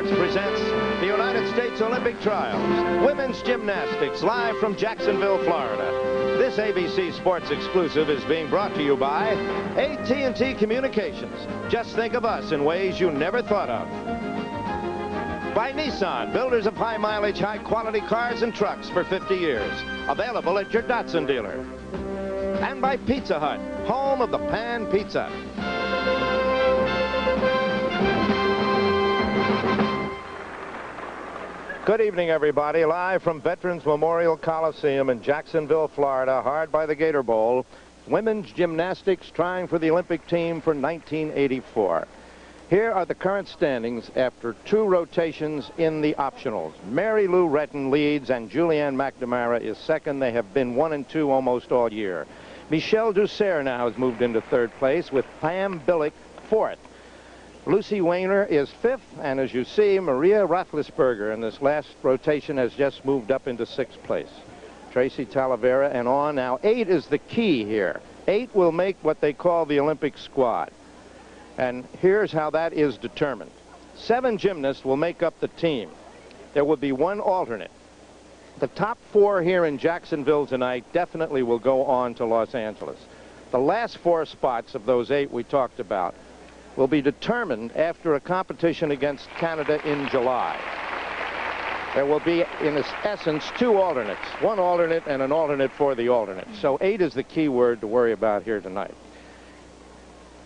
Sports presents the United States Olympic Trials, women's gymnastics, live from Jacksonville, Florida. This ABC Sports exclusive is being brought to you by AT&T Communications. Just think of us in ways you never thought of. By Nissan, builders of high-mileage, high-quality cars and trucks for 50 years. Available at your Datsun dealer. And by Pizza Hut, home of the Pan Pizza. Good evening, everybody. Live from Veterans Memorial Coliseum in Jacksonville, Florida, hard by the Gator Bowl. Women's gymnastics trying for the Olympic team for 1984. Here are the current standings after 2 rotations in the optionals. Mary Lou Retton leads and Julianne McNamara is second. They have been 1 and 2 almost all year. Michelle Dussert now has moved into 3rd place with Pam Billick 4th. Lucy Weiner is 5th, and as you see, Maria Roethlisberger in this last rotation has just moved up into 6th place. Tracy Talavera and on. Now 8 is the key here. 8 will make what they call the Olympic squad. And here's how that is determined. 7 gymnasts will make up the team. There will be 1 alternate. The top 4 here in Jacksonville tonight definitely will go on to Los Angeles. The last 4 spots of those 8 we talked about will be determined after a competition against Canada in July. There will be, in essence, 2 alternates. 1 alternate and an alternate for the alternate. So 8 is the key word to worry about here tonight.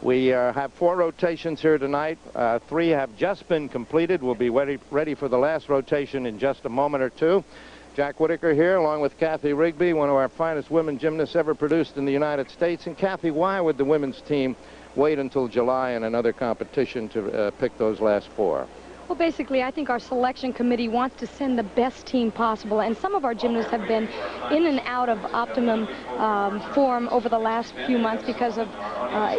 We have 4 rotations here tonight. 3 have just been completed. We'll be ready for the last rotation in just a moment or 2. Jack Whitaker here, along with Kathy Rigby, one of our finest women gymnasts ever produced in the United States. And Kathy, why would the women's team wait until July in another competition to pick those last 4? Well, basically, I think our selection committee wants to send the best team possible, and some of our gymnasts have been in and out of optimum form over the last few months because of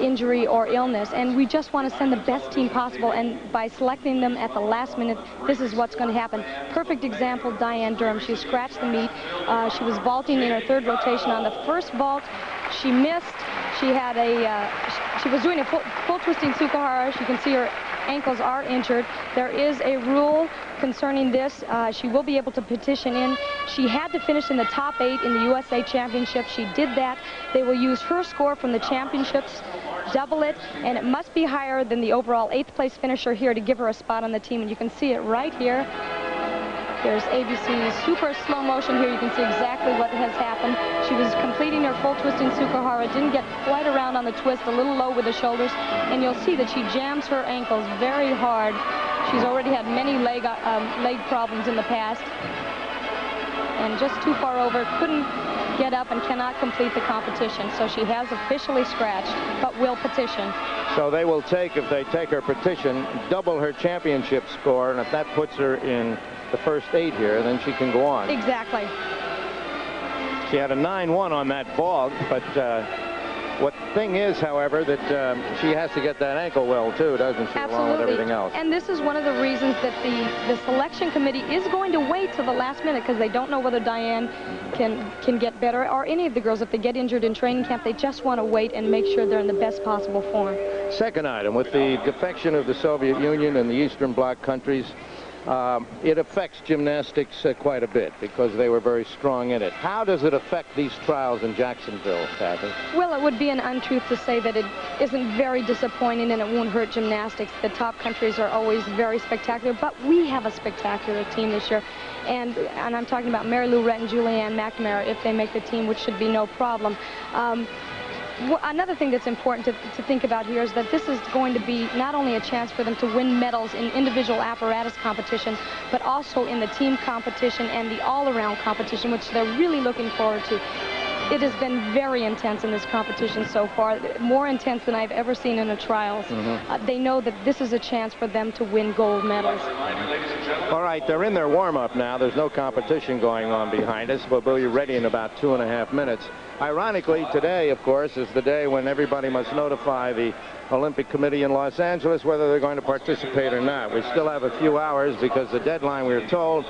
injury or illness, and we just want to send the best team possible, and by selecting them at the last minute, this is what's going to happen. Perfect example, Diane Durham. She scratched the meet. She was vaulting in her 3rd rotation. On the first vault, she missed. She had she was doing a full twisting Tsukahara. You can see her ankles are injured. There is a rule concerning this. She will be able to petition in. She had to finish in the top 8 in the USA Championship. She did that. They will use her score from the championships, double it, and it must be higher than the overall 8th place finisher here to give her a spot on the team. And you can see it right here. There's ABC's super slow motion here. You can see exactly what has happened. She was completing her full twisting Tsukahara, didn't get quite around on the twist, a little low with the shoulders, and you'll see that she jams her ankles very hard. She's already had many leg problems in the past, and just too far over, couldn't get up and cannot complete the competition. So she has officially scratched, but will petition. So they will take, if they take her petition, double her championship score, and if that puts her in the first 8 here, then she can go on. Exactly. She had a 9-1 on that vault, but what thing is, however, that she has to get that ankle well, too, doesn't she? Absolutely. Along with everything else. And this is one of the reasons that the selection committee is going to wait till the last minute, because they don't know whether Diane can get better, or any of the girls. If they get injured in training camp, they just want to wait and make sure they're in the best possible form. Second item, with the defection of the Soviet Union and the Eastern Bloc countries, it affects gymnastics quite a bit because they were very strong in it. How does it affect these trials in Jacksonville, Kathy? Well, it would be an untruth to say that it isn't very disappointing and it won't hurt gymnastics. The top countries are always very spectacular, but we have a spectacular team this year. And I'm talking about Mary Lou Retton and Julianne McNamara if they make the team, which should be no problem. Another thing that's important to think about here is that this is going to be not only a chance for them to win medals in individual apparatus competitions, but also in the team competition and the all-around competition, which they're really looking forward to. It has been very intense in this competition so far, more intense than I've ever seen in the trials. They know that this is a chance for them to win gold medals. All right, they're in their warm-up now. There's no competition going on behind us, but we'll be ready in about 2.5 minutes. Ironically, today, of course, is the day when everybody must notify the Olympic Committee in Los Angeles whether they're going to participate or not. We still have a few hours because the deadline, we're told,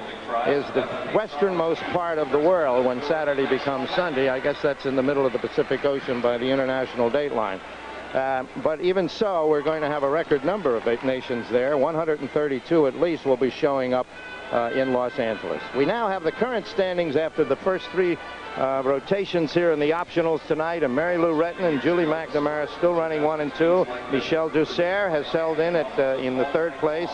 is the westernmost part of the world when Saturday becomes Sunday. I guess that's in the middle of the Pacific Ocean by the international dateline. But even so, we're going to have a record number of nations there. 132 at least will be showing up in Los Angeles. We now have the current standings after the first three rotations here in the optionals tonight, and Mary Lou Retton and Julie McNamara still running 1 and 2. Michelle Dussert has held in in the 3rd place.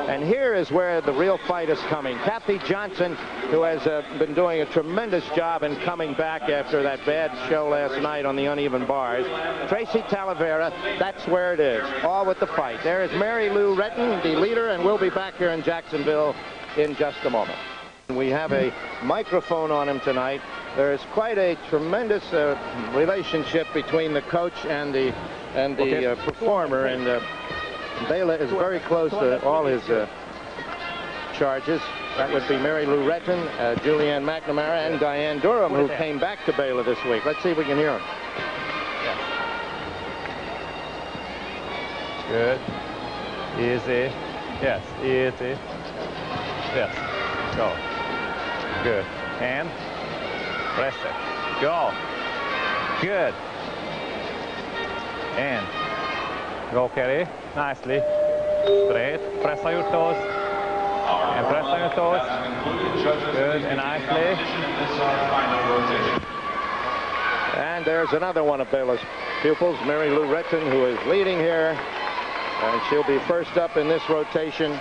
And here is where the real fight is coming. Kathy Johnson, who has been doing a tremendous job in coming back after that bad show last night on the uneven bars. Tracy Talavera, that's where it is, all with the fight. There is Mary Lou Retton, the leader, and we'll be back here in Jacksonville in just a moment. We have a microphone on him tonight. There is quite a tremendous relationship between the coach and the performer, and Bela is very close to all his charges. That would be Mary Lou Retton, Julianne McNamara, and Diane Durham, who came back to Bela this week. Let's see if we can hear him. Good. Easy. Yes, easy. Yes. Go. Good. And press it. Go. Good. And go, Kerry. Nicely. Straight. Press on your toes. And press on your toes. Good. And nicely. And there's another one of Bela's pupils, Mary Lou Retton, who is leading here. And she'll be first up in this rotation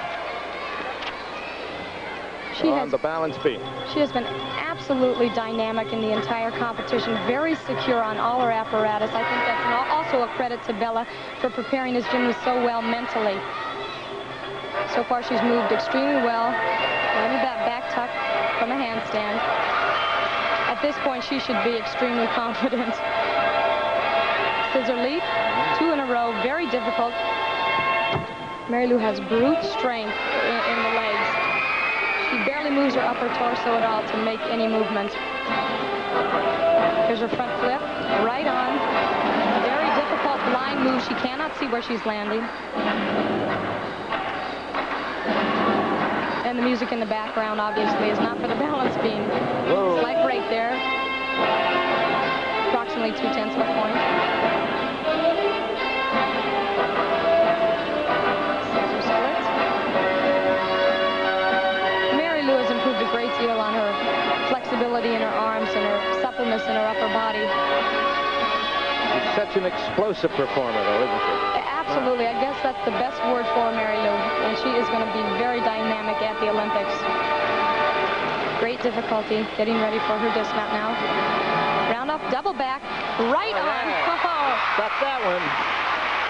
on the balance beam. She has been absolutely dynamic in the entire competition, very secure on all her apparatus. I think that's also a credit to Bela for preparing his gymnast so well mentally. So far, she's moved extremely well. Look at that back tuck from a handstand. At this point, she should be extremely confident. Scissor leap, 2 in a row, very difficult. Mary Lou has brute strength in the legs. She barely moves her upper torso at all to make any movement. Here's her front flip, right on. Very difficult blind move. She cannot see where she's landing. And the music in the background, obviously, is not for the balance beam. Slight break there. Approximately 2/10 of a point. Improved a great deal on her flexibility in her arms and her suppleness in her upper body. She's such an explosive performer, though, isn't she? Absolutely. I guess that's the best word for Mary Lou, and she is going to be very dynamic at the Olympics. Great difficulty getting ready for her dismount now. Round off, double back, right on. Oh. Got that one.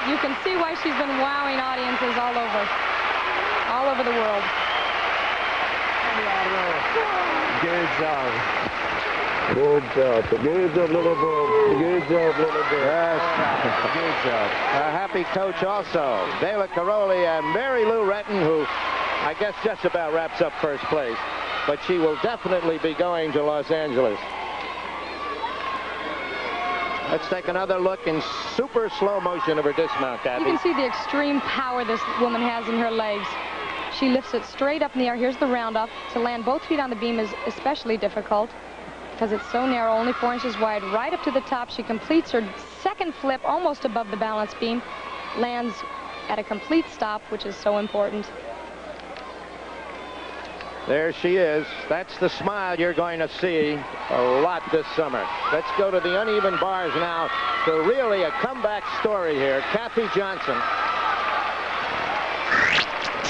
You can see why she's been wowing audiences all over the world. Good job. Good job. Good job, little boy. Good job, little boy. Yes. Good job. A happy coach also. Bela Karolyi and Mary Lou Retton, who I guess just about wraps up first place. But she will definitely be going to Los Angeles. Let's take another look in super slow motion of her dismount, Kathy. You can see the extreme power this woman has in her legs. She lifts it straight up in the air. Here's the round up. To land both feet on the beam is especially difficult because it's so narrow, only 4 inches wide. Right up to the top, she completes her second flip almost above the balance beam, lands at a complete stop, which is so important. There she is. That's the smile you're going to see a lot this summer. Let's go to the uneven bars now. So really a comeback story here. Kathy Johnson.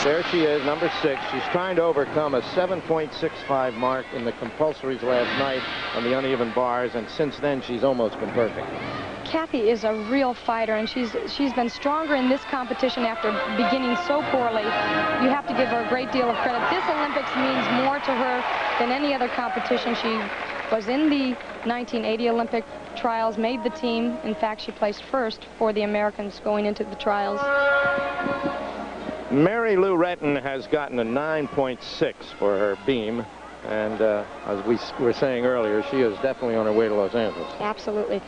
There she is, number 6. She's trying to overcome a 7.65 mark in the compulsories last night on the uneven bars, and since then she's almost been perfect. Kathy is a real fighter, and she's been stronger in this competition after beginning so poorly. You have to give her a great deal of credit. This Olympics means more to her than any other competition. She was in the 1980 Olympic trials, made the team. In fact, she placed first for the Americans going into the trials. Mary Lou Retton has gotten a 9.6 for her beam, and as we were saying earlier, she is definitely on her way to Los Angeles. Absolutely.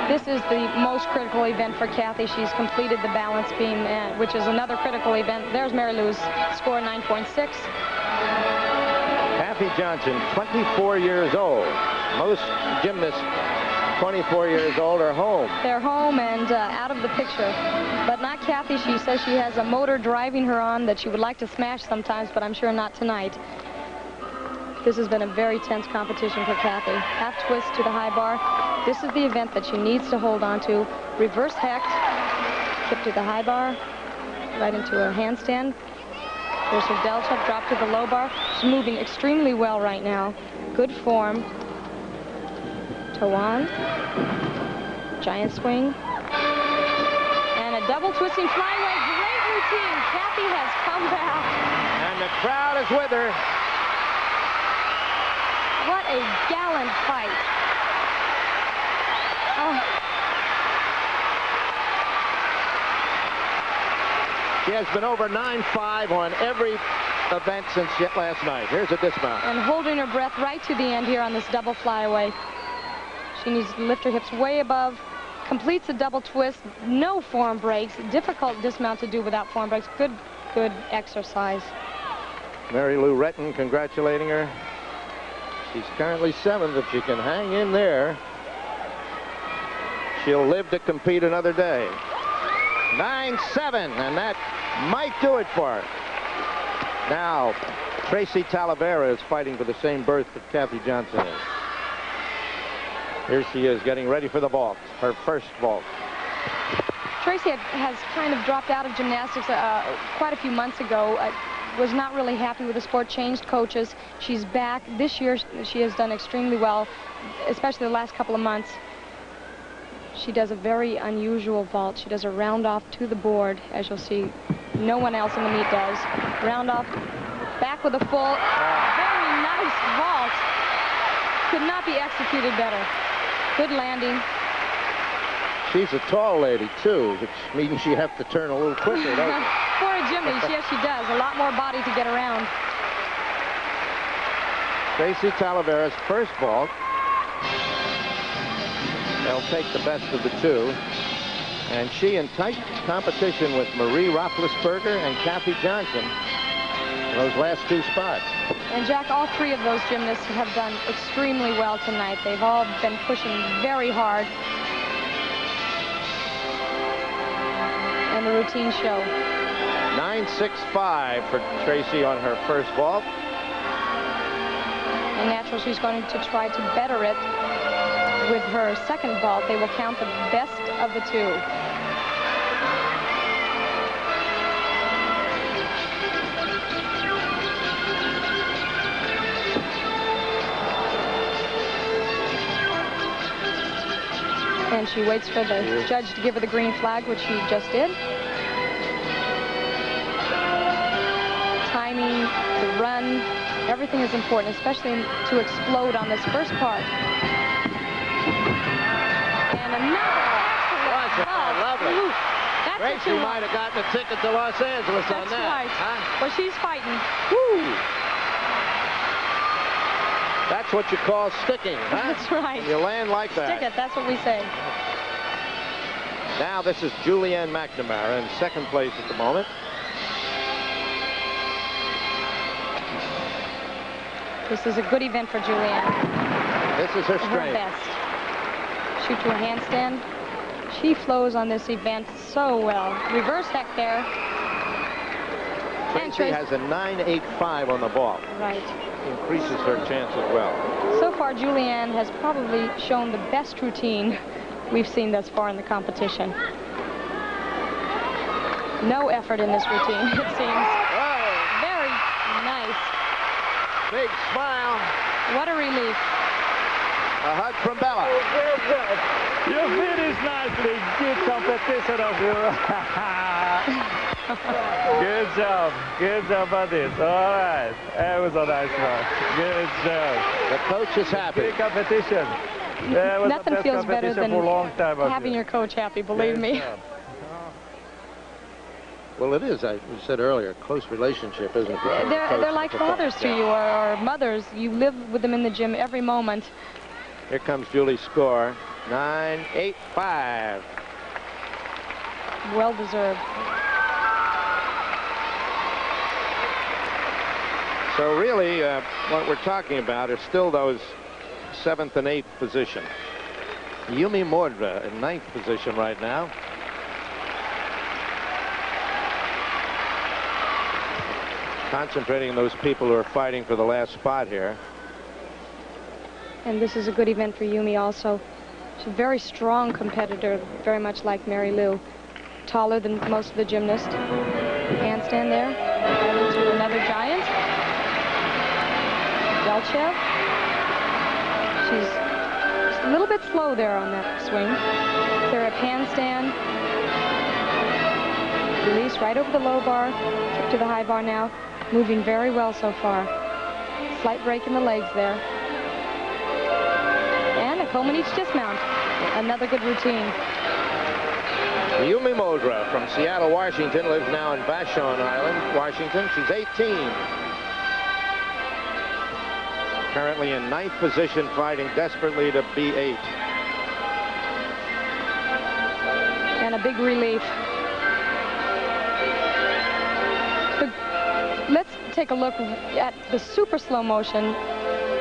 This is the most critical event for Kathy. She's completed the balance beam, which is another critical event. There's Mary Lou's score, 9.6. Kathy Johnson, 24 years old. Most gymnasts 24 years old, are home. They're home and out of the picture. But not Kathy. She says she has a motor driving her on that she would like to smash sometimes, but I'm sure not tonight. This has been a very tense competition for Kathy. Half twist to the high bar. This is the event that she needs to hold on to. Reverse hecht, kip to the high bar, right into a handstand. There's her delta, drop to the low bar. She's moving extremely well right now. Good form. Toe on. Giant swing. And a double twisting flyway. Great routine. Kathy has come back. And the crowd is with her. What a gallant fight. Oh. She has been over 9-5 on every event since last night. Here's a dismount. And holding her breath right to the end here on this double flyaway. She needs to lift her hips way above. Completes a double twist. No form breaks. Difficult dismount to do without form breaks. Good exercise. Mary Lou Retton congratulating her. She's currently 7th. If she can hang in there, she'll live to compete another day. 9-7, and that might do it for her. Now, Tracy Talavera is fighting for the same berth that Kathy Johnson is. Here she is getting ready for the vault, her first vault. Tracy has kind of dropped out of gymnastics quite a few months ago. Was not really happy with the sport, changed coaches. She's back. This year she has done extremely well, especially the last couple of months. She does a very unusual vault. She does a round off to the board, as you'll see. No one else in the meet does. Round off, back with a full. Very nice vault. Could not be executed better. Good landing. She's a tall lady, too, which means she has to turn a little quicker, doesn't it? For a gymnast, yes, she does. A lot more body to get around. Tracy Talavera's first vault. They'll take the best of the two. And she in tight competition with Marie Roethlisberger and Kathy Johnson in those last two spots. And Jack, all three of those gymnasts have done extremely well tonight. They've all been pushing very hard. And the routine show. 9-6-5 for Tracy on her first vault. And naturally, she's going to try to better it with her second vault. They will count the best of the two. And she waits for the judge to give her the green flag, which she just did. Timing, the run, everything is important, especially to explode on this first part. And another excellent vault. Lovely. Ooh, that's what Tracy you might want. have gotten a ticket to Los Angeles on That's that. right. Huh? Well, she's fighting. Woo! That's what you call sticking, huh? That's right. When you land like that. Stick it, that's what we say. Now this is Julianne McNamara in second place at the moment. This is a good event for Julianne. This is her Her strength. best. Shoot to a handstand. She flows on this event so well. Reverse heck there. And Tracy has a 9-8-5 on the ball. Right. Increases her chance as well. So far, Julianne has probably shown the best routine we've seen thus far in the competition. No effort in this routine, it seems. Oh, Very nice. big smile. What a relief. A hug from Bella. You finished nicely. Good competition of you. Good job. Good job, buddies. All right. That was a nice one. Good job. The coach is happy. Good competition. That was Nothing the best feels better competition than for a long time. having your coach happy, believe Good me. job. Well, it is. We said earlier, close relationship, isn't it? between the coach They're and like the football fathers to staff. you or mothers. You live with them in the gym every moment. Here comes Julie's score. 9-8-5. Well deserved. So really, what we're talking about is still those 7th and 8th position. Yumi Mordra in 9th position right now. Concentrating on those people who are fighting for the last spot here. And this is a good event for Yumi also. She's a very strong competitor, very much like Mary Lou. Taller than most of the gymnasts. Handstand there. To another giant. Delchev. She's just a little bit slow there on that swing. They're at handstand. Release right over the low bar. Kick to the high bar now. Moving very well so far. Slight break in the legs there. And a Comaneci dismount. Another good routine. Yumi Mordra from Seattle, Washington, lives now in Vashon Island, Washington. She's 18. Currently in 9th position, fighting desperately to be 8. And a big relief. Let's take a look at the super slow motion.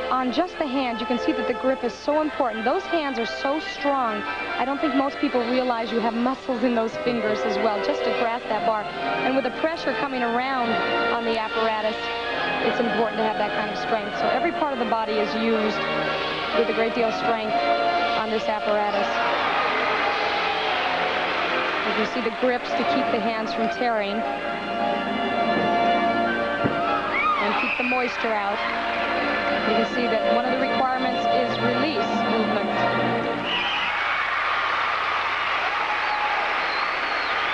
On just the hands, you can see that the grip is so important. Those hands are so strong. I don't think most people realize you have muscles in those fingers as well, just to grasp that bar. And with the pressure coming around on the apparatus, it's important to have that kind of strength. So every part of the body is used with a great deal of strength on this apparatus. You can see the grips to keep the hands from tearing and keep the moisture out. You can see that one of the requirements is release movement.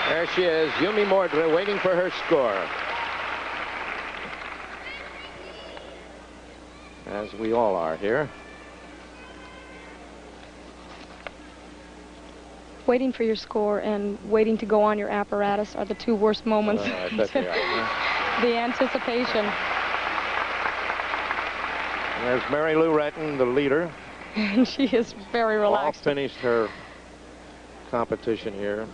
There she is, Yumi Mordra, waiting for her score. As we all are here. Waiting for your score and waiting to go on your apparatus are the two worst moments. I bet they are, huh? The anticipation. There's Mary Lou Retton, the leader. And she is very relaxed. All finished her competition here.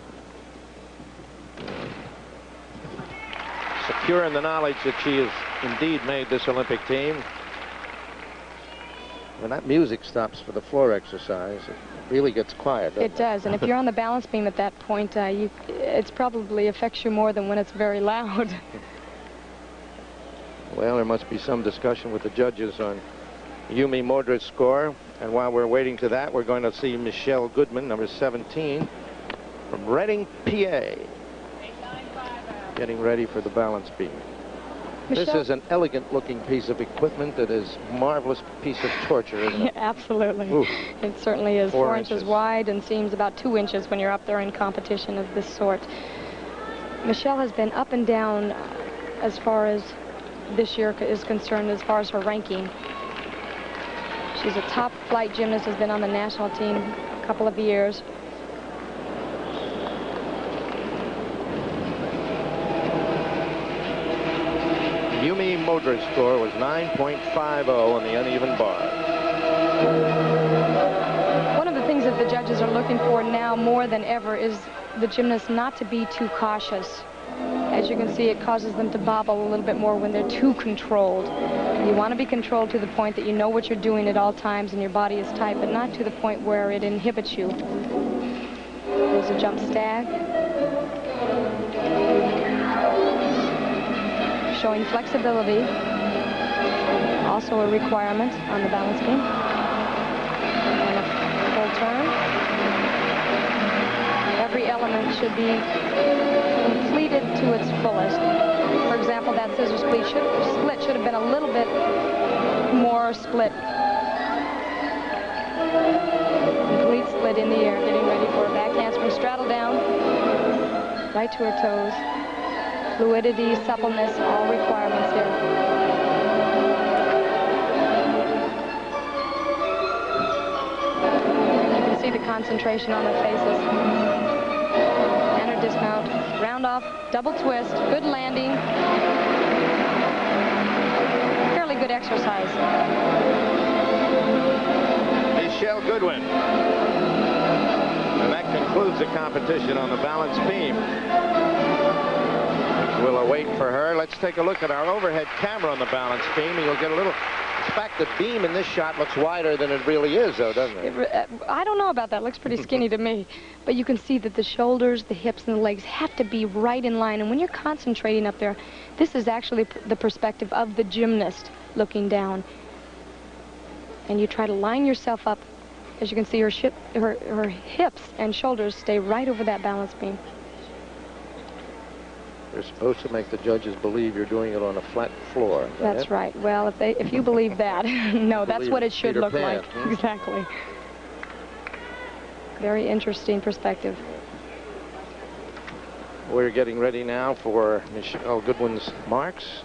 Secure in the knowledge that she has indeed made this Olympic team. When that music stops for the floor exercise, it really gets quiet, doesn't it? It does, and if you're on the balance beam at that point, it's probably affects you more than when it's very loud. Well, there must be some discussion with the judges on Yumi Mordra's score. And while we're waiting to that, we're going to see Michelle Goodman, number 17, from Reading, PA, getting ready for the balance beam. Michelle? This is an elegant-looking piece of equipment that is a marvelous piece of torture, isn't it? Absolutely. Ooh. It certainly is. 4 4 inches wide and seems about 2 inches when you're up there in competition of this sort. Michelle has been up and down as far as this year is concerned, as far as her ranking. She's a top flight gymnast, has been on the national team a couple of years. Yumi Mordra's score was 9.50 on the uneven bar. One of the things that the judges are looking for now more than ever is the gymnast not to be too cautious. As you can see, it causes them to bobble a little bit more when they're too controlled. You want to be controlled to the point that you know what you're doing at all times and your body is tight, but not to the point where it inhibits you. There's a jump stag. Showing flexibility. Also a requirement on the balance beam. And a full turn. Every element should be completed to its fullest. For example, that scissor split should have been a little bit more split. Complete split in the air, getting ready for a back handspring straddle down, right to her toes. Fluidity, suppleness, all requirements here. You can see the concentration on their faces. And her dismount. Round off, double twist, good landing. Fairly good exercise. Michelle Goodwin. And that concludes the competition on the balance beam. We'll await for her. Let's take a look at our overhead camera on the balance beam, and you'll get a little In fact, the beam in this shot looks wider than it really is, though, doesn't it? I don't know about that. It looks pretty skinny to me. But you can see that the shoulders, the hips, and the legs have to be right in line. And when you're concentrating up there, this is actually the perspective of the gymnast looking down. And you try to line yourself up. As you can see, her hips and shoulders stay right over that balance beam. You're supposed to make the judges believe you're doing it on a flat floor. That's right. Well, if you believe that, no, that's what it should look like. Hmm? Exactly. Very interesting perspective. We're getting ready now for Michelle Goodwin's marks.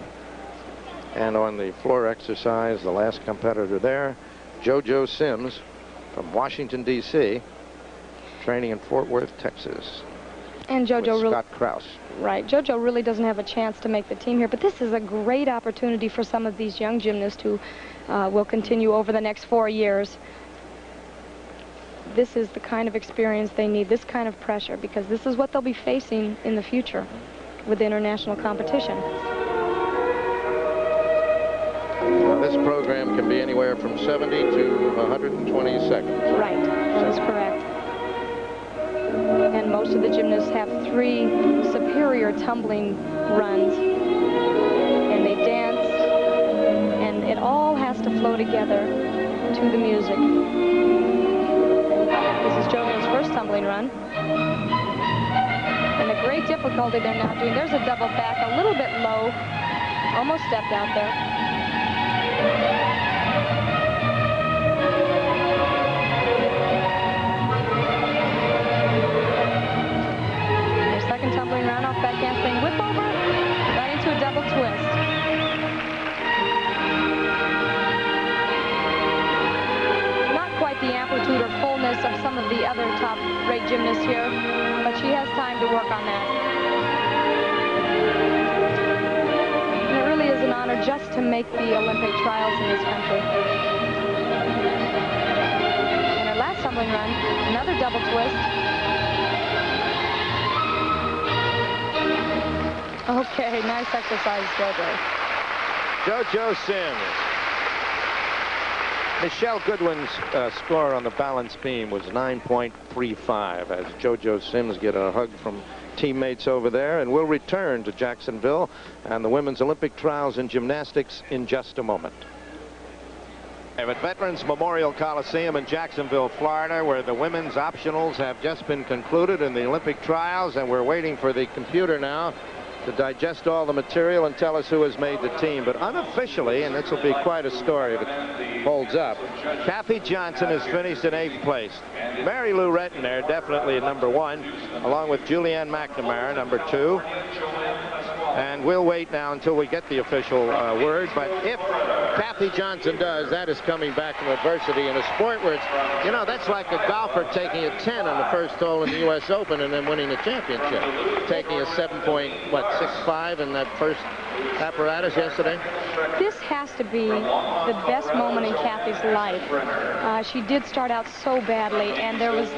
And on the floor exercise, the last competitor there, JoJo Sims from Washington, D.C., training in Fort Worth, Texas. And JoJo really, Scott Krause. right. JoJo really doesn't have a chance to make the team here, but this is a great opportunity for some of these young gymnasts who will continue over the next 4 years. This is the kind of experience they need, this kind of pressure, because this is what they'll be facing in the future with international competition. Now, this program can be anywhere from 70 to 120 seconds. Right, that is correct. And most of the gymnasts have 3 superior tumbling runs. And they dance, and it all has to flow together to the music. This is JoJo's first tumbling run. And the great difficulty they're now doing, there's a double back, a little bit low, almost stepped out there. Tumbling round off back handspring whip over, right into a double twist. Not quite the amplitude or fullness of some of the other top-rate gymnasts here, but she has time to work on that. And it really is an honor just to make the Olympic trials in this country. And her last tumbling run, another double twist. Okay, nice exercise, JoJo. JoJo Sims. Michelle Goodwin's score on the balance beam was 9.35 as JoJo Sims get a hug from teammates over there. And we'll return to Jacksonville and the Women's Olympic Trials in Gymnastics in just a moment. At Veterans Memorial Coliseum in Jacksonville, Florida, where the women's optionals have just been concluded in the Olympic trials, and we're waiting for the computer now to digest all the material and tell us who has made the team. But unofficially, and this will be quite a story if it holds up, Kathy Johnson has finished in 8th place. Mary Lou Retton there, definitely at number 1, along with Julianne McNamara, number 2. And we'll wait now until we get the official word. But if Kathy Johnson does, that is coming back from adversity in a sport where it's, you know, that's like a golfer taking a 10 on the first hole in the U.S. Open and then winning the championship. Taking a 7.65 in that first apparatus yesterday. This has to be the best moment in Kathy's life. She did start out so badly, and there was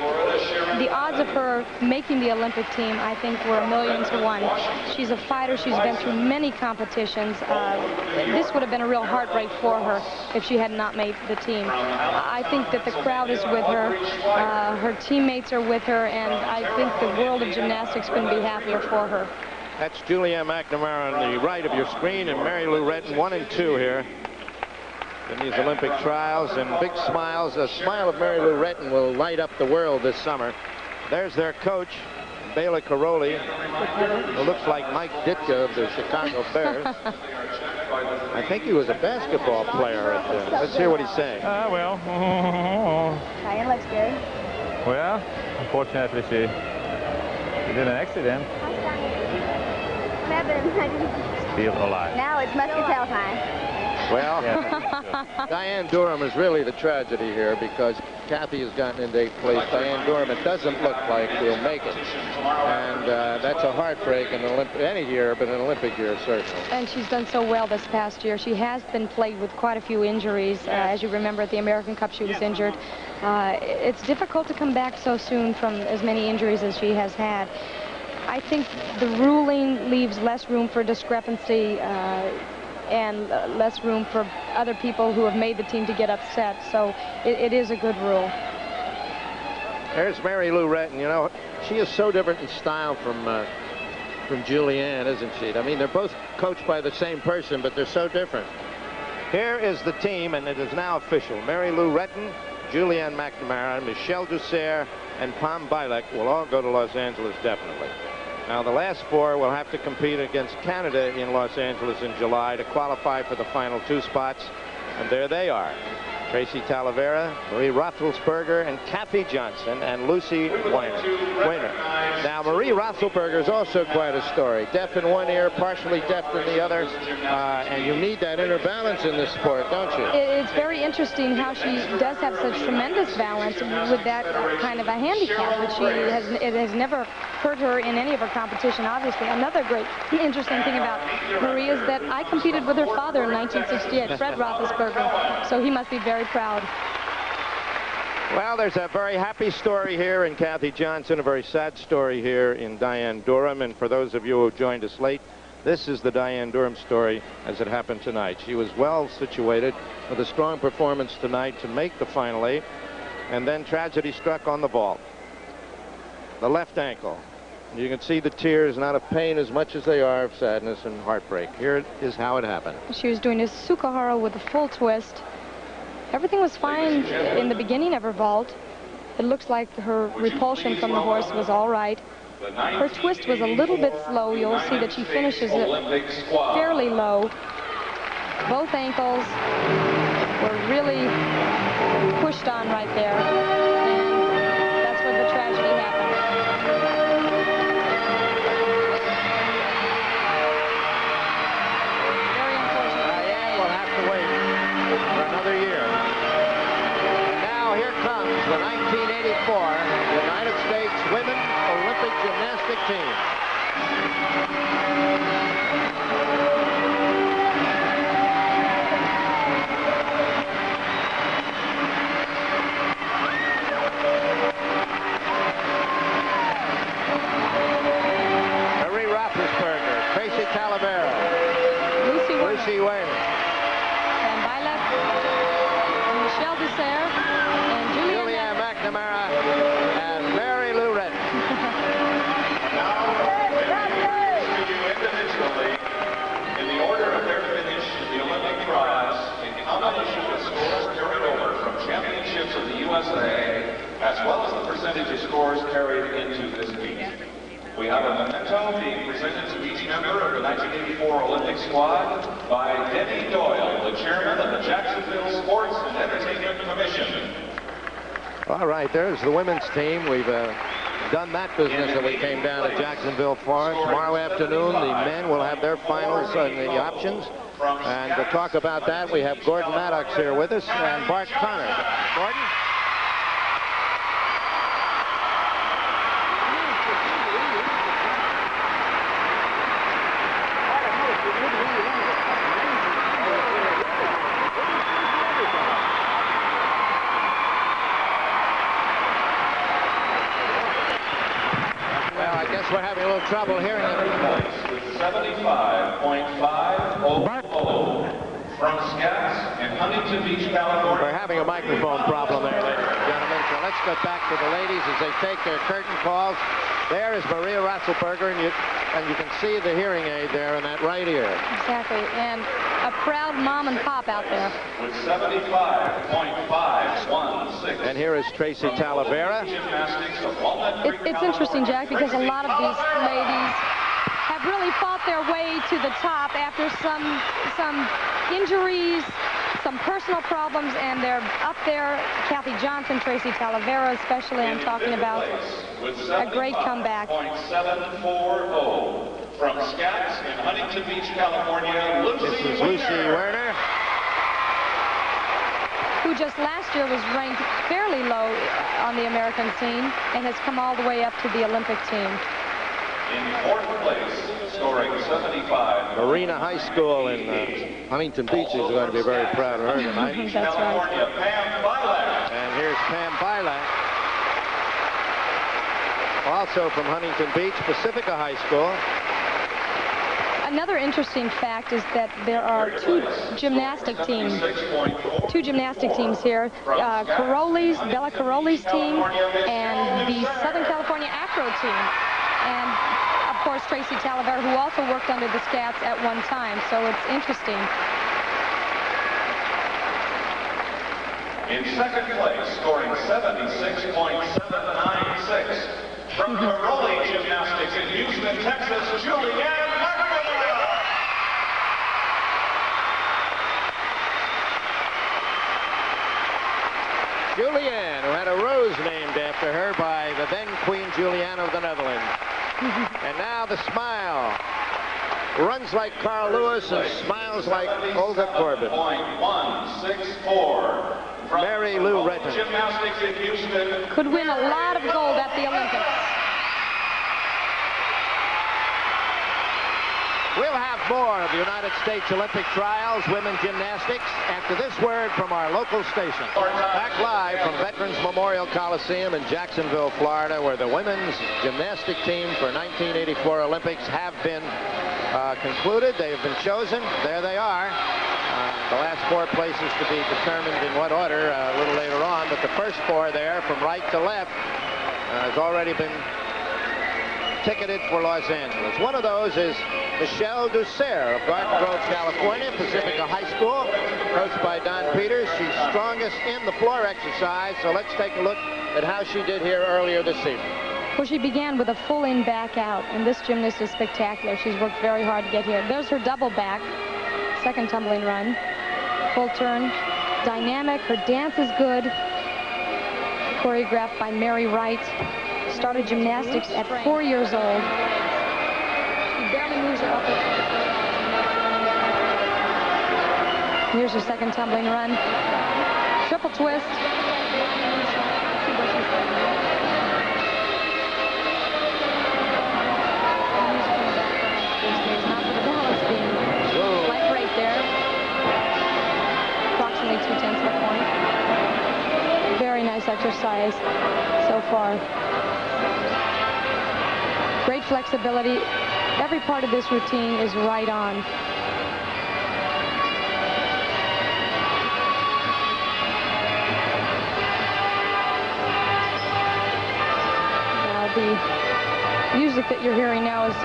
the odds of her making the Olympic team, I think, were 1,000,000 to 1. She's a fighter. She's been through many competitions. This would have been a real heartbreak for her if she had not made the team. I think that the crowd is with her. Her teammates are with her, and I think the world of gymnastics couldn't be happier for her. That's Julianne McNamara on the right of your screen, and Mary Lou Retton 1 and 2 here in these Olympic trials. And big smiles. The smile of Mary Lou Retton will light up the world this summer. There's their coach, Bela Karolyi, who looks like Mike Ditka of the Chicago Bears. I think he was a basketball player. Let's hear what he's saying. Well. Diane looks good. Well, unfortunately, she did an accident. Still alive. Now it's muscatel time. Well, Yeah. Diane Durham is really the tragedy here because Kathy has gotten into 8th place. Diane Durham, it doesn't look like will make it. And that's a heartbreak in any year, but an Olympic year, certainly. And she's done so well this past year. She has been plagued with quite a few injuries. As you remember, at the American Cup, she was injured. It's difficult to come back so soon from as many injuries as she has had. I think the ruling leaves less room for discrepancy and less room for other people who have made the team to get upset. So it is a good rule. There's Mary Lou Retton. You know, she is so different in style from Julianne, isn't she? I mean, they're both coached by the same person, but they're so different. Here is the team, and it is now official. Mary Lou Retton, Julianne McNamara, Michelle Ducerre, and Pam Bilek will all go to Los Angeles definitely. Now, the last four will have to compete against Canada in Los Angeles in July to qualify for the final 2 spots, and there they are. Tracy Talavera, Marie Roethlisberger, and Kathy Johnson, and Lucy Weiner. Now, Marie Roethlisberger is also quite a story. Deaf in one ear, partially deaf in the other, and you need that inner balance in this sport, don't you? It's very interesting how she does have such tremendous balance with that kind of a handicap, but it has never hurt her in any of her competition, obviously. Another great interesting thing about Marie is that I competed with her father in 1968, Fred Roethlisberger, so he must be very proud. Well, there's a very happy story here in Kathy Johnson, a very sad story here in Diane Durham, and for those of you who joined us late, this is the Diane Durham story as it happened tonight. She was well situated with a strong performance tonight to make the final 8, and then tragedy struck on the vault. The left ankle. You can see the tears, not of pain as much as they are of sadness and heartbreak. Here is how it happened. She was doing a Sukahara with a full twist. Everything was fine in the beginning of her vault. It looks like her repulsion from the horse was all right. Her twist was a little bit slow. You'll see that she finishes it fairly low. Both ankles were really pushed on right there, and that's where the tragedy happened. Very unfortunate. Diane will have to wait for another year. And now here comes the 1984 United States Women Olympic Gymnastic Team. Marie Roethlisberger, Tracy Talavera, Lucy Weiner, And Bilek, and Michelle Ducerre, and Julianne McNamara, and Mary Lou Retton. Individually, in the order of their finish in the Olympic trials, in combination with scores carried over from championships of the USA, as well as the percentage of scores carried into this meet. We have a memento being presented to each member of the 1984 Olympic squad by Denny Doyle, the chairman of the Jacksonville Sports and Entertainment Commission. All right, there's the women's team. We've done that business that we came down to Jacksonville for. Tomorrow afternoon, the men will have their finals and the options. And to talk about that, we have Gordon Maddox here with us and Bart Connor. Gordon? We're having a little trouble hearing it. 75.500 from Scats in Huntington Beach, California. We're having a microphone problem there, ladies and gentlemen. So let's get back to the ladies as they take their curtain calls. There is Maria Roethlisberger, and you can see the hearing aid there in that right ear. exactly, and a proud mom and pop out there. With 75.516. And here is Tracy Talavera. It's interesting, Jack, because a lot of these ladies have really fought their way to the top after some injuries, some personal problems, and they're up there. Kathy Johnson, Tracy Talavera especially, I'm talking about. A great comeback. 7.40 from Scats in Huntington Beach, California, Lucy This is Lucy Werner, who just last year was ranked fairly low on the American scene and has come all the way up to the Olympic team. in fourth place, scoring 75. Marina High School in Huntington Beach is going to be very proud of her tonight. That's right. California, Pam Bilek. And here's Pam Bilek, also from Huntington Beach, Pacifica High School. Another interesting fact is that there are two gymnastic teams here. Bella Caroli's team and the Southern California Acro team. And, of course, Tracy Talavera, who also worked under the Scats at one time. So it's interesting. In second place, scoring 76.796, from Caroli Gymnastics in Houston, Texas, Julianne Magdalena. Julianne, who had a rose named after her by the then Queen Julianne of the Netherlands. And now the smile. Runs like Carl Lewis and smiles like Olga Corbin. .164. Mary Lou Retton. Gymnastics in Houston. Could win a lot of gold at the Olympics. We'll have more of the United States Olympic Trials, women's gymnastics, after this word from our local station. Back live from Veterans Memorial Coliseum in Jacksonville, Florida, where the women's gymnastic team for 1984 Olympics have been concluded. They have been chosen. There they are. The last four places to be determined in what order a little later on, but the first four there from right to left has already been ticketed for Los Angeles. One of those is Michelle Ducerre of Garden Grove, California, Pacifica High School, coached by Don Peters. She's strongest in the floor exercise, so let's take a look at how she did here earlier this evening. Well, she began with a full in back out, and this gymnast is spectacular. She's worked very hard to get here. There's her double back, second tumbling run, full turn, dynamic. Her dance is good, choreographed by Mary Wright. Started gymnastics at 4 years old. She barely moves her upper. Here's her second tumbling run. Triple twist. Not for the balance beam. Slight break there. Approximately 2/10 of a point. Very nice exercise so far. Great flexibility. Every part of this routine is right on. Now the music that you're hearing now is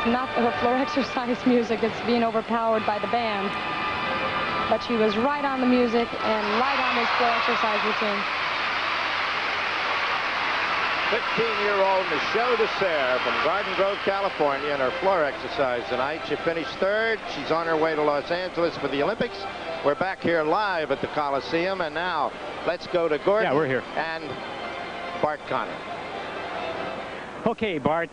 not her floor exercise music. It's being overpowered by the band. But she was right on the music and right on this floor exercise routine. 15-year-old Michelle Ducerre from Garden Grove, California, in her floor exercise tonight. She finished third. She's on her way to Los Angeles for the Olympics. We're back here live at the Coliseum, and now let's go to Gordon. Yeah, we're here. And Bart Connor. Okay, Bart,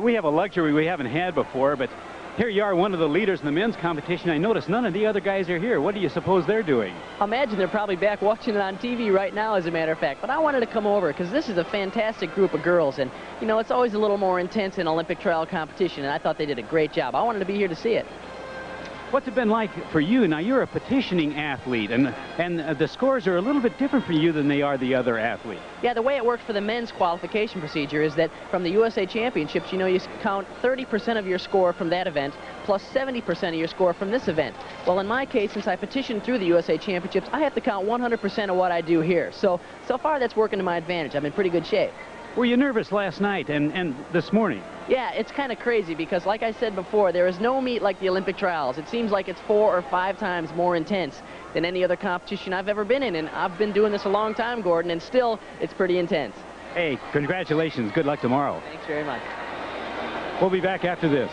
we have a luxury we haven't had before, but here you are, one of the leaders in the men's competition. I notice none of the other guys are here. What do you suppose they're doing? I imagine they're probably back watching it on TV right now, as a matter of fact. But I wanted to come over because this is a fantastic group of girls. And, you know, it's always a little more intense in Olympic trial competition. And I thought they did a great job. I wanted to be here to see it. What's it been like for you? Now, you're a petitioning athlete, and the scores are a little bit different for you than they are the other athletes. Yeah, the way it works for the men's qualification procedure is that from the USA Championships, you know, you count 30% of your score from that event plus 70% of your score from this event. Well, in my case, since I petitioned through the USA Championships, I have to count 100% of what I do here. So far, that's working to my advantage. I'm in pretty good shape. Were you nervous last night and this morning? Yeah, it's kind of crazy because, like I said before, there is no meet like the Olympic trials. It seems like it's 4 or 5 times more intense than any other competition I've ever been in. And I've been doing this a long time, Gordon, and still, it's pretty intense. Hey, congratulations. Good luck tomorrow. Thanks very much. We'll be back after this.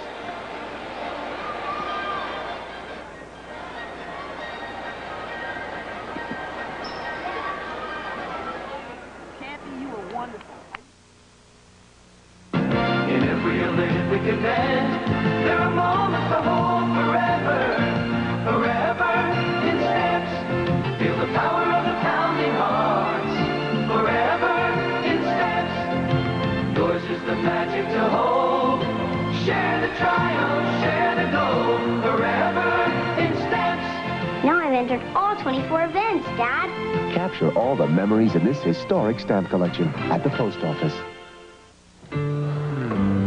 In every Olympic event, there are moments to hold forever, forever in steps. Feel the power of the pounding hearts, forever in steps. Yours is the magic to hold. Share the triumph, share the gold, forever in steps. Now I've entered all 24 events, Dad. Capture all the memories in this historic stamp collection at the post office.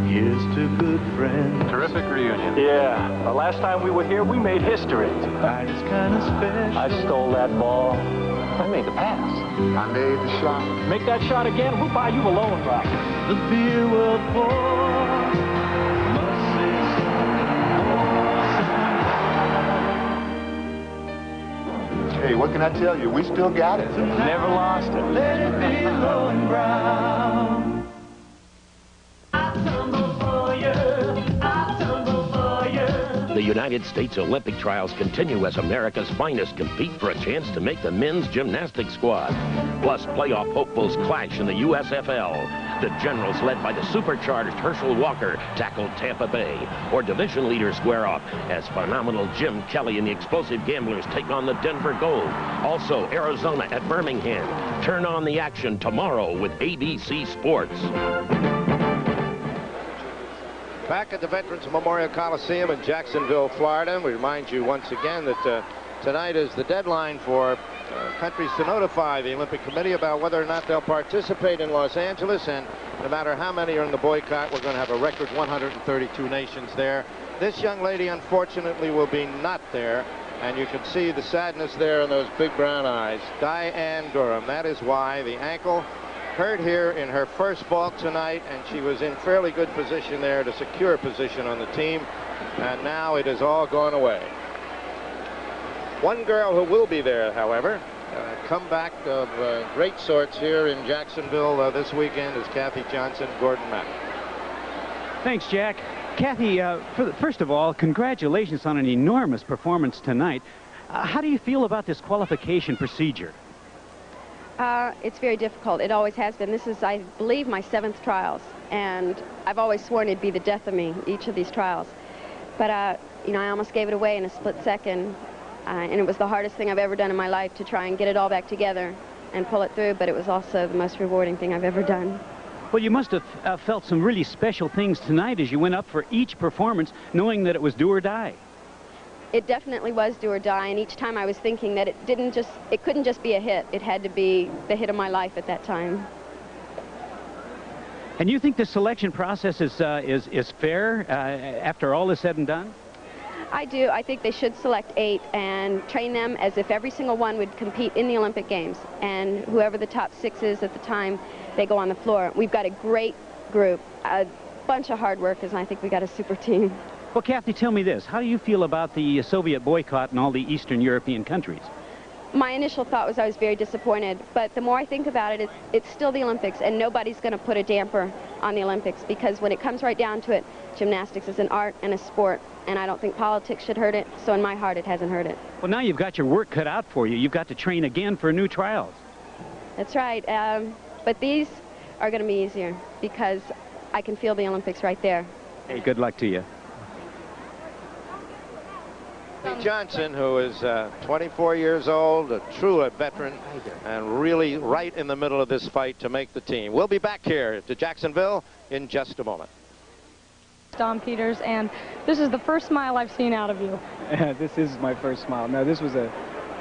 Here's to good friends. Terrific reunion. Yeah, the last time we were here, we made history. Tonight is kind of special. I stole that ball. I made the pass. I made the shot. Make that shot again, we'll buy you a loan, Rob. The beer will pour. Must say something. Hey, what can I tell you? We still got it. Never lost it. Let it be low and brown. The United States Olympic trials continue as America's finest compete for a chance to make the men's gymnastics squad. Plus, playoff hopefuls clash in the USFL. The Generals, led by the supercharged Herschel Walker, tackle Tampa Bay. Or division leaders square off as phenomenal Jim Kelly and the explosive Gamblers take on the Denver Gold. Also, Arizona at Birmingham. Turn on the action tomorrow with ABC Sports. Back at the Veterans Memorial Coliseum in Jacksonville, Florida. We remind you once again that tonight is the deadline for countries to notify the Olympic Committee about whether or not they'll participate in Los Angeles. And no matter how many are in the boycott, we're going to have a record 132 nations there. This young lady, unfortunately, will be not there. And you can see the sadness there in those big brown eyes. Diane Durham. That is why the ankle hurt here in her first vault tonight, and she was in fairly good position there to secure position on the team, and now it has all gone away. One girl who will be there, however, comeback of great sorts here in Jacksonville this weekend is Kathy Johnson, Gordon Mack. Thanks, Jack. Kathy, first of all, congratulations on an enormous performance tonight. How do you feel about this qualification procedure? It's very difficult. It always has been. This is, I believe, my 7th trials, and I've always sworn it'd be the death of me, each of these trials. But, you know, I almost gave it away in a split second, and it was the hardest thing I've ever done in my life to try and get it all back together and pull it through, but it was also the most rewarding thing I've ever done. Well, you must have felt some really special things tonight as you went up for each performance, knowing that it was do or die. It definitely was do or die, and each time I was thinking that it couldn't just be a hit. It had to be the hit of my life at that time. And you think the selection process is fair after all is said and done? I do. I think they should select 8 and train them as if every single one would compete in the Olympic Games. And whoever the top 6 is at the time, they go on the floor. We've got a great group, a bunch of hard workers, and I think we got a super team. Well, Kathy, tell me this. How do you feel about the Soviet boycott in all the Eastern European countries? My initial thought was I was very disappointed, but the more I think about it, it's still the Olympics, and nobody's going to put a damper on the Olympics, because when it comes right down to it, gymnastics is an art and a sport, and I don't think politics should hurt it, so in my heart it hasn't hurt it. Well, now you've got your work cut out for you. You've got to train again for new trials. That's right, but these are going to be easier, because I can feel the Olympics right there. Hey, good luck to you. Johnson, who is 24 years old, a true veteran, and really right in the middle of this fight to make the team. We'll be back here to Jacksonville in just a moment. Don Peters, and this is the first smile I've seen out of you. Yeah, this is my first smile. No, this was a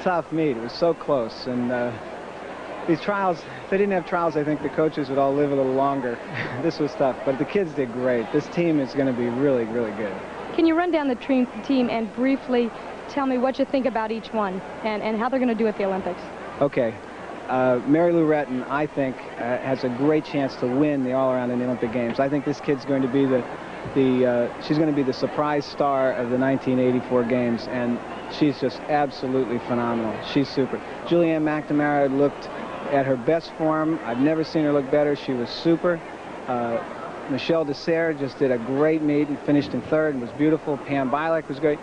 tough meet. It was so close, and these trials, if they didn't have trials, I think the coaches would all live a little longer. This was tough, but the kids did great. This team is going to be really, really good. Can you run down the team and briefly tell me what you think about each one and how they're going to do at the Olympics? Okay. Mary Lou Retton, I think, has a great chance to win the all-around in the Olympic Games. I think this kid's going to be she's going to be the surprise star of the 1984 Games, and she's just absolutely phenomenal. She's super. Julianne McNamara looked at her best form. I've never seen her look better. She was super. Michelle Dessert just did a great meet and finished in 3rd and was beautiful. Pam Bilek was great.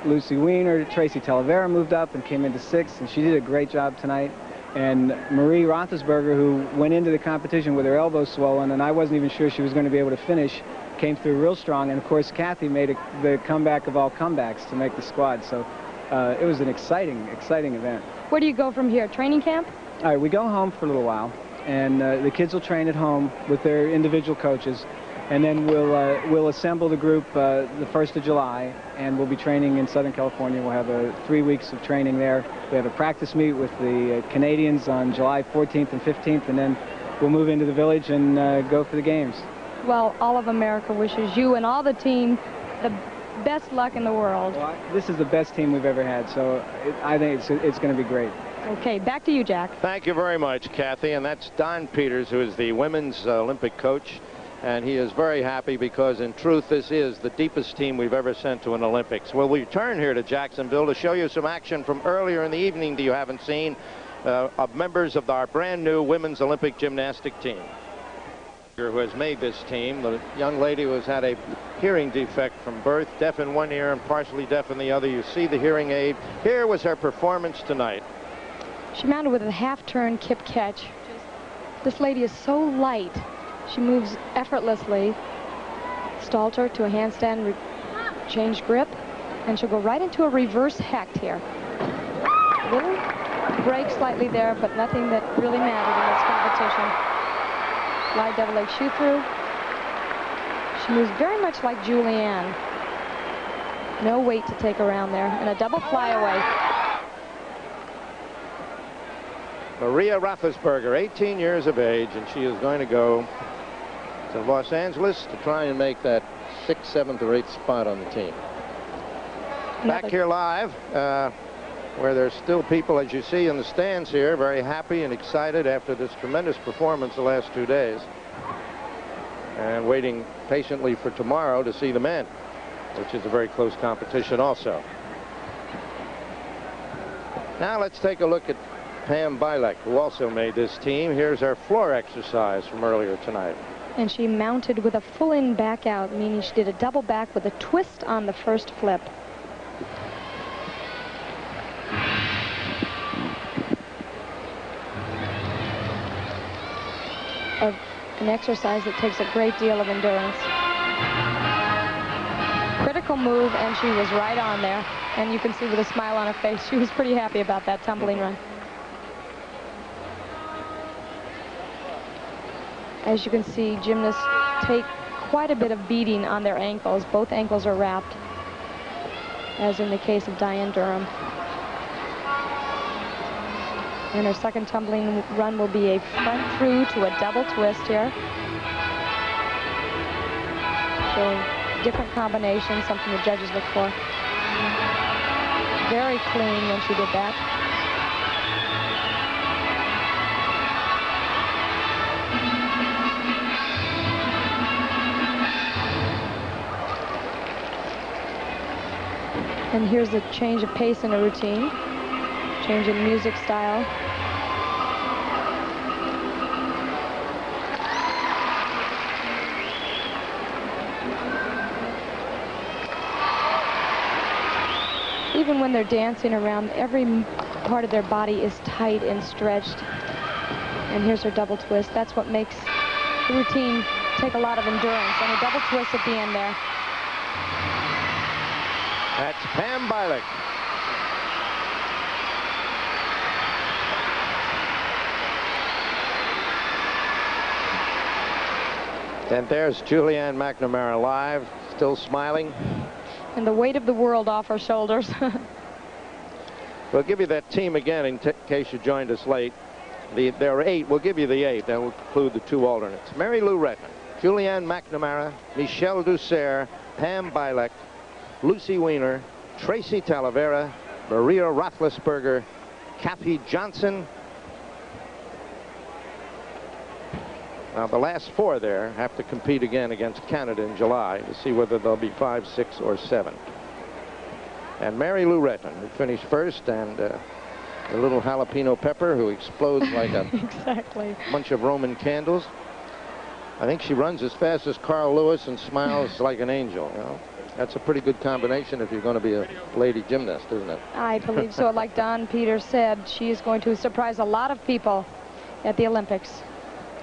Lucy Weiner, Tracy Talavera moved up and came into 6th, and she did a great job tonight. And Marie Roethlisberger, who went into the competition with her elbow swollen, and I wasn't even sure she was going to be able to finish, came through real strong. And of course, Kathy made the comeback of all comebacks to make the squad. So it was an exciting, exciting event. Where do you go from here? Training camp? All right, we go home for a little while, and the kids will train at home with their individual coaches, and then we'll assemble the group the 1st of July, and we'll be training in Southern California. We'll have 3 weeks of training there. We have a practice meet with the Canadians on July 14th and 15th, and then we'll move into the village and go for the games. Well, all of America wishes you and all the team the best luck in the world. Well, this is the best team we've ever had, so I think it's going to be great. Okay, back to you, Jack. Thank you very much, Kathy. And that's Don Peters, who is the women's Olympic coach. And he is very happy because, in truth, this is the deepest team we've ever sent to an Olympics. Well, we return here to Jacksonville to show you some action from earlier in the evening that you haven't seen of members of our brand new women's Olympic gymnastic team. Who has made this team, the young lady who has had a hearing defect from birth, deaf in one ear and partially deaf in the other. You see the hearing aid. Here was her performance tonight. She mounted with a half-turn kip catch. This lady is so light. She moves effortlessly. Stalter to a handstand, change grip, and she'll go right into a reverse hecht here. Little break slightly there, but nothing that really mattered in this competition. Slide double leg shoe through. She moves very much like Julianne. No weight to take around there, and a double flyaway. Maria Roethlisberger, 18 years of age, and she is going to go to Los Angeles to try and make that 6th, 7th, or 8th spot on the team. Back here live, where there's still people, as you see in the stands here, very happy and excited after this tremendous performance the last 2 days, and waiting patiently for tomorrow to see the men, which is a very close competition also. Now let's take a look at Pam Bilek, who also made this team. Here's her floor exercise from earlier tonight. And she mounted with a full-in back out, meaning she did a double back with a twist on the first flip. An exercise that takes a great deal of endurance. Critical move, and she was right on there. And you can see with a smile on her face, she was pretty happy about that tumbling run. As you can see, gymnasts take quite a bit of beating on their ankles. Both ankles are wrapped, as in the case of Diane Durham. And her second tumbling run will be a front through to a double twist here. Showing different combinations, something the judges look for. Very clean when she did that. And here's a change of pace in a routine. Change in music style. Even when they're dancing around, every part of their body is tight and stretched. And here's her double twist. That's what makes the routine take a lot of endurance. And a double twist at the end there. That's Pam Bilek. And there's Julianne McNamara live, still smiling. And the weight of the world off her shoulders. We'll give you that team again in case you joined us late. There are 8. We'll give you the 8. That will include the 2 alternates. Mary Lou Retton, Julianne McNamara, Michelle Dussert, Pam Bilek, Lucy Weiner, Tracy Talavera, Maria Roethlisberger, Kathy Johnson. Now, the last 4 there have to compete again against Canada in July to see whether they'll be 5, 6, or 7. And Mary Lou Retton, who finished first, and the little jalapeno pepper who explodes like a exactly. bunch of Roman candles. I think she runs as fast as Carl Lewis and smiles like an angel, you know. That's a pretty good combination if you're going to be a lady gymnast, isn't it? I believe so. Like Don Peters said, she is going to surprise a lot of people at the Olympics.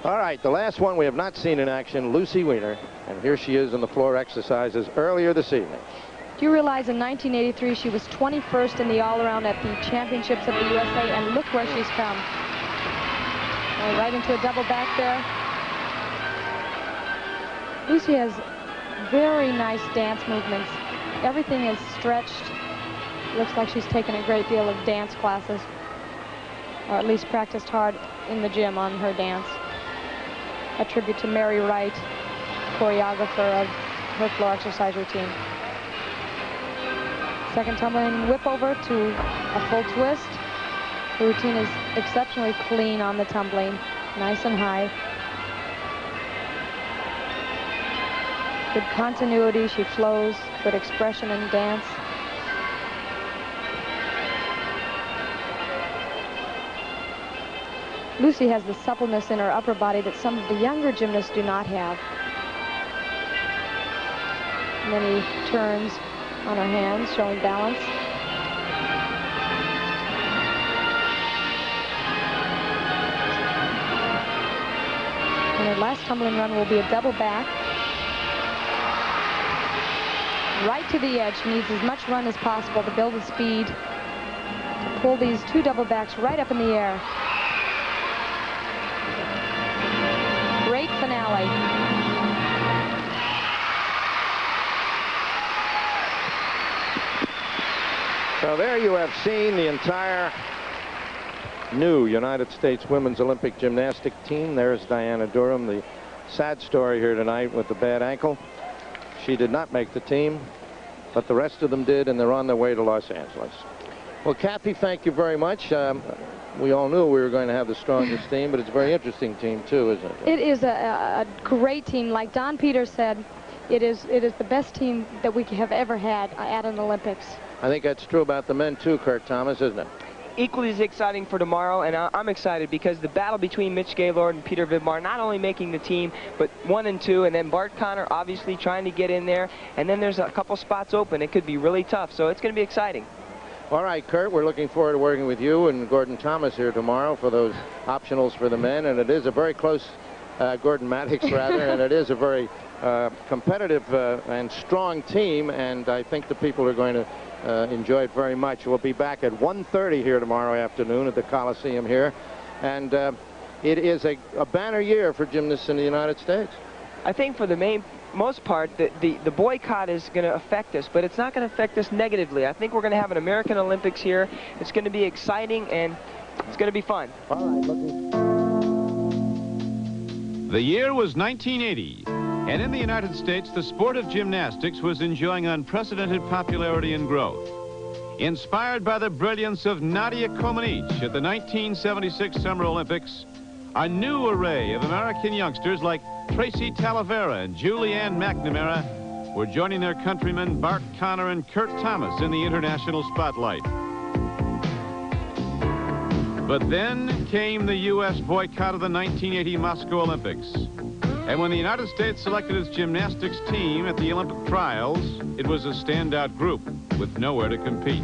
All right, the last one we have not seen in action, Lucy Weiner, and here she is in the floor exercises earlier this evening. Do you realize in 1983 she was 21st in the all-around at the championships of the USA, and look where she's come. Right into a double back there. Lucy has very nice dance movements. Everything is stretched. Looks like she's taken a great deal of dance classes, or at least practiced hard in the gym on her dance. A tribute to Mary Wright. choreographer of her floor exercise routine. Second tumbling whip over to a full twist. The routine is exceptionally clean on the tumbling, nice and high. Good continuity, she flows, good expression in dance. Lucy has the suppleness in her upper body that some of the younger gymnasts do not have. Many turns on her hands, showing balance. And her last tumbling run will be a double back. Right to the edge. She needs as much run as possible to build the speed to pull these two double backs right up in the air. Great finale. So there you have seen the entire new United States Women's Olympic Gymnastic team. There's Diana Durham, the sad story here tonight with the bad ankle. She did not make the team, but the rest of them did, and they're on their way to Los Angeles. Well, Kathy, thank you very much. We all knew we were going to have the strongest team, but it's a very interesting team, too, isn't it? It is a great team. Like Don Peters said, it is the best team that we have ever had at an Olympics. I think that's true about the men, too, Kurt Thomas, isn't it? Equally as exciting for tomorrow, and I'm excited because the battle between Mitch Gaylord and Peter Vidmar not only making the team, but 1 and 2, and then Bart Connor obviously trying to get in there, and then there's a couple spots open. It could be really tough, so it's going to be exciting. All right, Kurt, we're looking forward to working with you and Gordon Thomas here tomorrow for those optionals for the men, and it is a very close, Gordon Maddox rather, and it is a very competitive and strong team, and I think the people are going to enjoy it very much. We'll be back at 1:30 here tomorrow afternoon at the Coliseum here, and it is a banner year for gymnasts in the United States. I think for the most part, the boycott is going to affect us, but it's not going to affect us negatively. I think we're going to have an American Olympics here. It's going to be exciting, and it's going to be fun. All right, The year was 1980. And in the United States, the sport of gymnastics was enjoying unprecedented popularity and growth. Inspired by the brilliance of Nadia Comaneci at the 1976 Summer Olympics, a new array of American youngsters like Tracy Talavera and Julianne McNamara were joining their countrymen Bart Connor and Kurt Thomas in the international spotlight. But then came the U.S. boycott of the 1980 Moscow Olympics. And when the United States selected its gymnastics team at the Olympic trials, it was a standout group with nowhere to compete.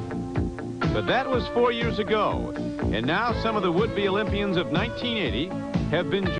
But that was 4 years ago, and now some of the would-be Olympians of 1980 have been